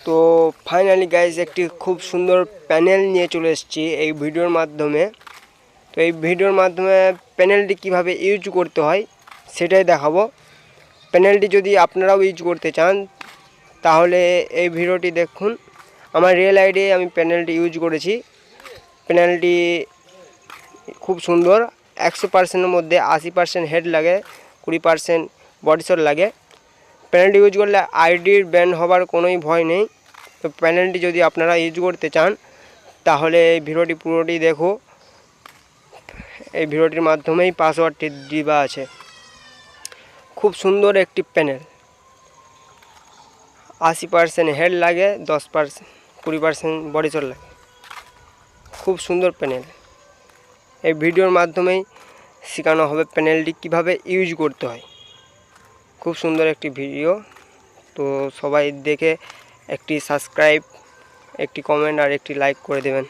তো finally guys একটি খুব সুন্দর প্যানেল নিয়ে চলে এসেছি এই ভিডিওর মাধ্যমে। তো এই ভিডিওর মাধ্যমে প্যানেলটি কিভাবে ইউজ করতে হয় সেটাই দেখাবো। প্যানেলটি যদি আপনারাও ইউজ করতে চান তাহলে এই ভিডিওটি দেখুন। আমার রিয়েল আইডি আমি প্যানেলটি ইউজ করেছি। প্যানেলটি খুব সুন্দর। 100%-এর মধ্যে 80% হেড লাগে, 20% বডি শট লাগে। প্যানেলটি ইউজ করলে আইডির ব্যান হবার কোনোই ভয় নেই। তো প্যানেলটি যদি আপনারা ইউজ করতে চান তাহলে এই ভিডিওটি পুরোটি দেখো। এই ভিডিওটির মাধ্যমেই পাসওয়ার্ডটি দেওয়া আছে। খুব সুন্দর একটি প্যানেল। 80% হেড লাগে, 10% 20% বডি শট লাগে। খুব সুন্দর প্যানেল। এই ভিডিওর মাধ্যমেই শেখানো হবে প্যানেলটি কিভাবে ইউজ করতে হয়। খুব সুন্দর একটি ভিডিও। তো সবাই দেখে একটি সাবস্ক্রাইব, একটি কমেন্ট আর একটি লাইক করে দেবেন।